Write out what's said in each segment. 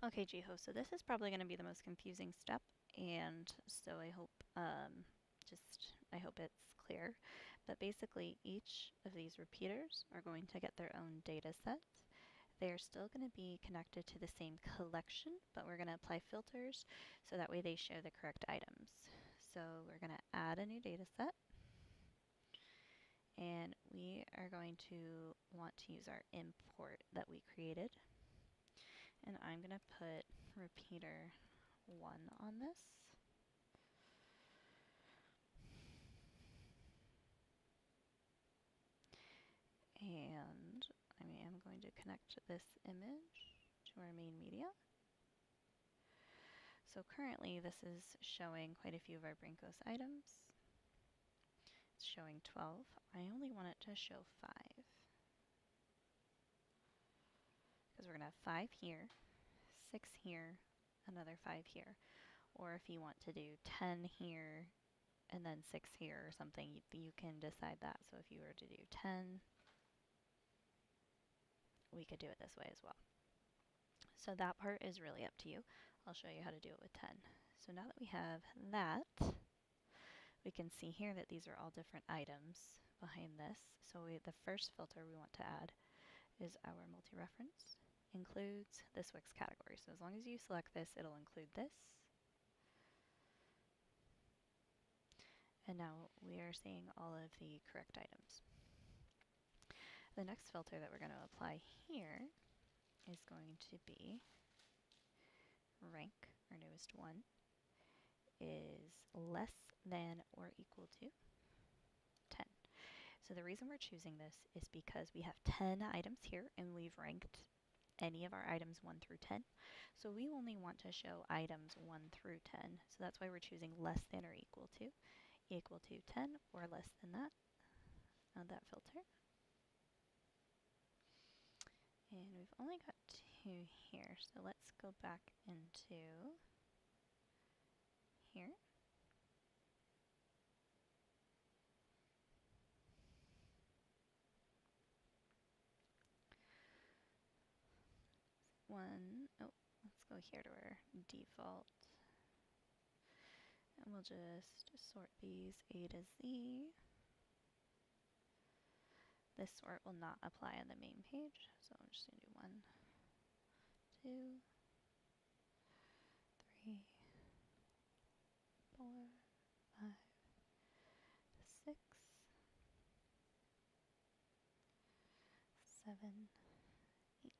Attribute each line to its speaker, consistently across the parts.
Speaker 1: Okay, Jiho, so this is probably going to be the most confusing step, and so I hope I hope it's clear. But basically, each of these repeaters are going to get their own data set. They are still going to be connected to the same collection, but we're going to apply filters so that way they show the correct items. So we're going to add a new data set, and we are going to want to use our import that we created. And I'm going to put repeater 1 on this. And I am going to connect this image to our main media. So currently this is showing quite a few of our Brinkos items. It's showing 12. I only want it to show 5. Because we're going to have 5 here, 6 here, another 5 here. Or if you want to do 10 here and then 6 here or something, you can decide that. So if you were to do 10, we could do it this way as well. So that part is really up to you. I'll show you how to do it with 10. So now that we have that, we can see here that these are all different items behind this. So the first filter we want to add is our multi-reference. Includes this Wix category. So as long as you select this, it'll include this. And now we are seeing all of the correct items. The next filter that we're going to apply here is going to be rank, our newest one, is less than or equal to 10. So the reason we're choosing this is because we have 10 items here and we've ranked any of our items 1 through 10. So we only want to show items 1 through 10. So that's why we're choosing less than or equal to 10 or less than that. Add that filter. And we've only got 2 here, so let's go back into here. Let's go here to our default. And we'll just sort these A to Z. This sort will not apply on the main page, so I'm just going to do 1, 2, 3, 4, 5, 6, 7, 8,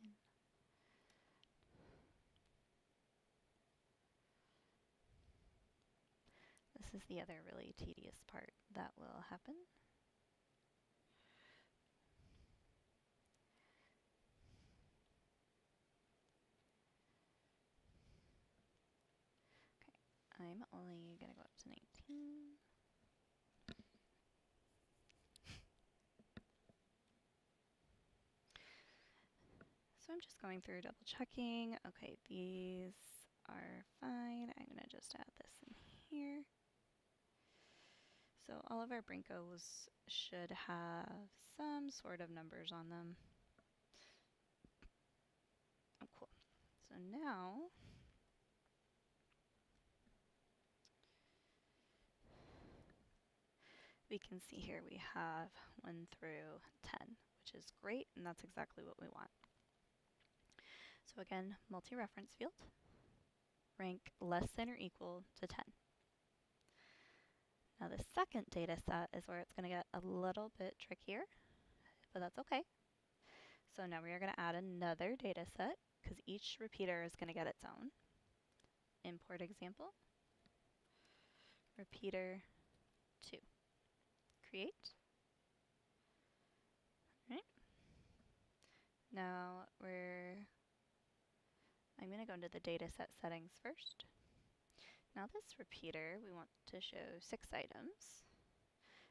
Speaker 1: 9. This is the other really tedious part that will happen. Okay, I'm only going to go up to 19. So I'm just going through double checking. Okay, these are fine. I'm going to just add this in here. So all of our Brinkos should have some sort of numbers on them. Oh, cool. So now we can see here we have 1 through 10, which is great, and that's exactly what we want. So again, multi-reference field, rank less than or equal to 10. Now the second data set is where it's going to get a little bit trickier, but that's okay. So now we are going to add another data set because each repeater is going to get its own. Import example, repeater 2. Create. All right. Now I'm going to go into the data set settings first. Now this repeater, we want to show 6 items.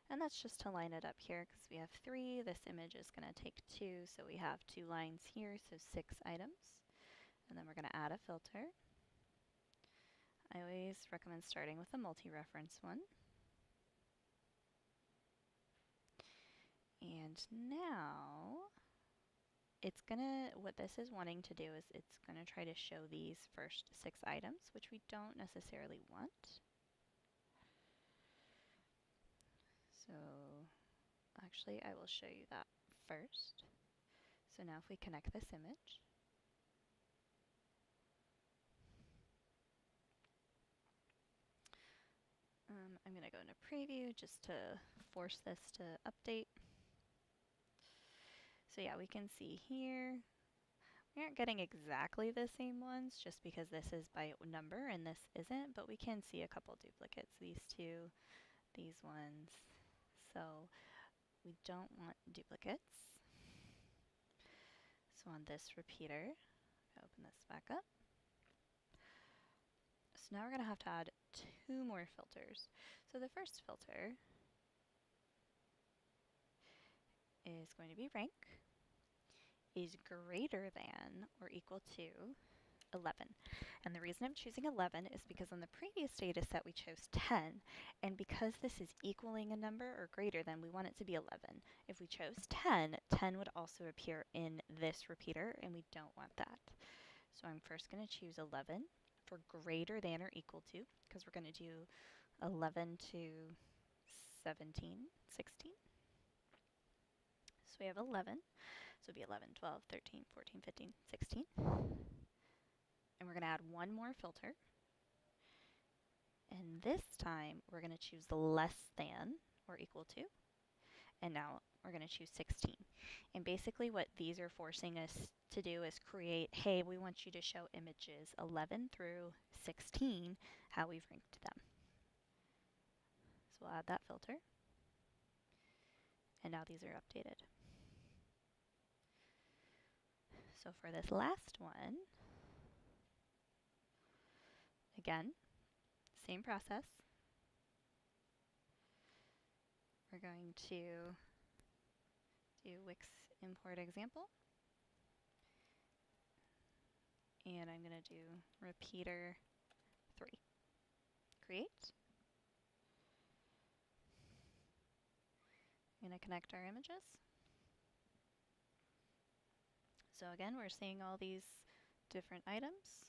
Speaker 1: And that's just to line it up here because we have 3. This image is going to take 2, so we have 2 lines here, so 6 items. And then we're going to add a filter. I always recommend starting with a multi-reference one. And now what this is wanting to do is it's gonna try to show these first 6 items, which we don't necessarily want. So actually I will show you that first. So now if we connect this image, I'm gonna go into preview just to force this to update. So yeah, we can see here, we aren't getting exactly the same ones just because this is by number and this isn't, but we can see a couple duplicates, these two, these ones. So we don't want duplicates. So on this repeater, open this back up. So now we're going to have to add 2 more filters. So the first filter is going to be rank is greater than or equal to 11. And the reason I'm choosing 11 is because on the previous data set we chose 10, and because this is equaling a number or greater than, we want it to be 11. If we chose 10, 10 would also appear in this repeater, and we don't want that. So I'm first going to choose 11 for greater than or equal to, because we're going to do 11 to 17, 16. So we have 11, so it'll be 11, 12, 13, 14, 15, 16. And we're going to add 1 more filter. And this time we're going to choose less than or equal to. And now we're going to choose 16. And basically what these are forcing us to do is create, hey, we want you to show images 11 through 16, how we've ranked them. So we'll add that filter. And now these are updated. So for this last one, again, same process. We're going to do Wix import example. And I'm going to do repeater 3. Create. I'm going to connect our images. So again, we're seeing all these different items.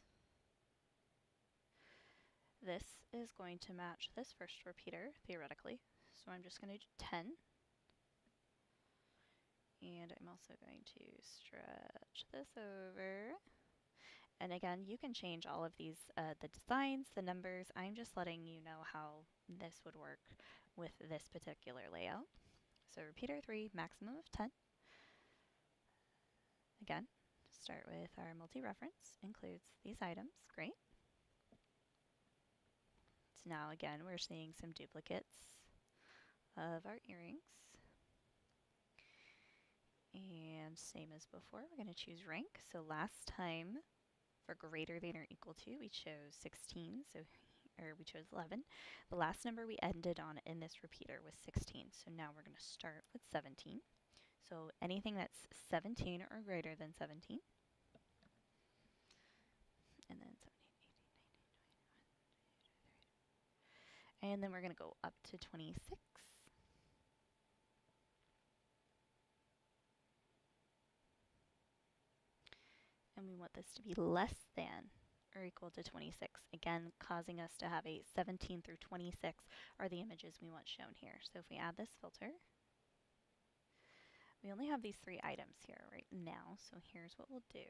Speaker 1: This is going to match this first repeater, theoretically. So I'm just going to do 10. And I'm also going to stretch this over. And again, you can change all of these, the designs, the numbers. I'm just letting you know how this would work with this particular layout. So repeater 3, maximum of 10. Again, start with our multi-reference, includes these items, great. So now again, we're seeing some duplicates of our earrings. And same as before, we're going to choose rank. So last time, for greater than or equal to, we chose 16, or we chose 11. The last number we ended on in this repeater was 16, so now we're going to start with 17. So anything that's 17 or greater than 17. And then 17, 18, 19, 20, 21. And then we're going to go up to 26. And we want this to be less than or equal to 26. Again, causing us to have a 17 through 26 are the images we want shown here. So if we add this filter, we only have these 3 items here right now. So here's what we'll do.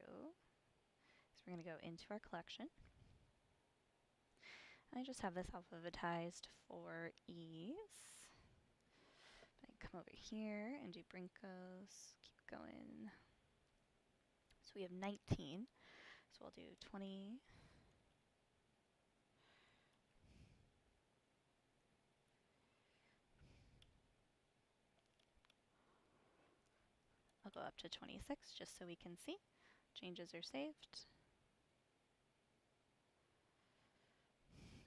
Speaker 1: So we're going to go into our collection. I just have this alphabetized for ease. I come over here and do Brincos, keep going. So we have 19, so I'll do 20. I'll go up to 26 just so we can see. Changes are saved.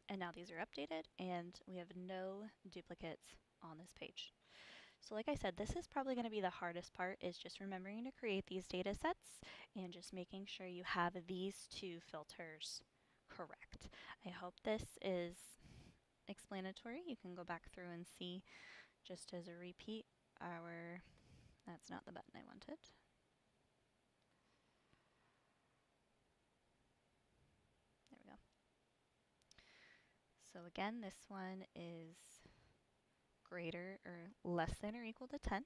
Speaker 1: And now these are updated and we have no duplicates on this page. So like I said, this is probably going to be the hardest part, is just remembering to create these data sets and just making sure you have these 2 filters correct. I hope this is explanatory. You can go back through and see, just as a repeat, that's not the button I wanted. So again, this one is greater or less than or equal to 10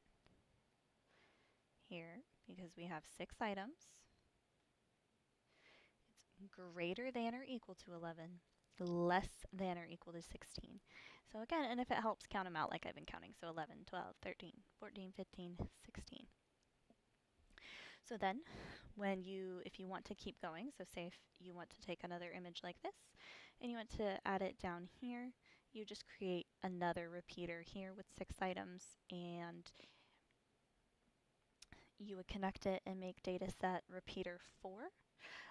Speaker 1: here because we have 6 items. It's greater than or equal to 11, less than or equal to 16. So again, and if it helps, count them out like I've been counting. So 11, 12, 13, 14, 15, 16. So then, if you want to keep going, so say if you want to take another image like this, and you want to add it down here, you just create another repeater here with 6 items, and you would connect it and make dataset repeater 4.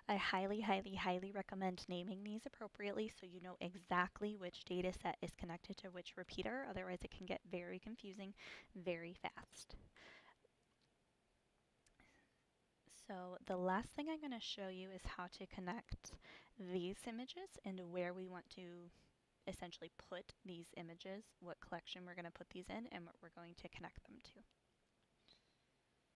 Speaker 1: I highly, highly, highly recommend naming these appropriately so you know exactly which dataset is connected to which repeater, otherwise it can get very confusing very fast. So the last thing I'm going to show you is how to connect these images and where we want to essentially put these images, what collection we're going to put these in, and what we're going to connect them to.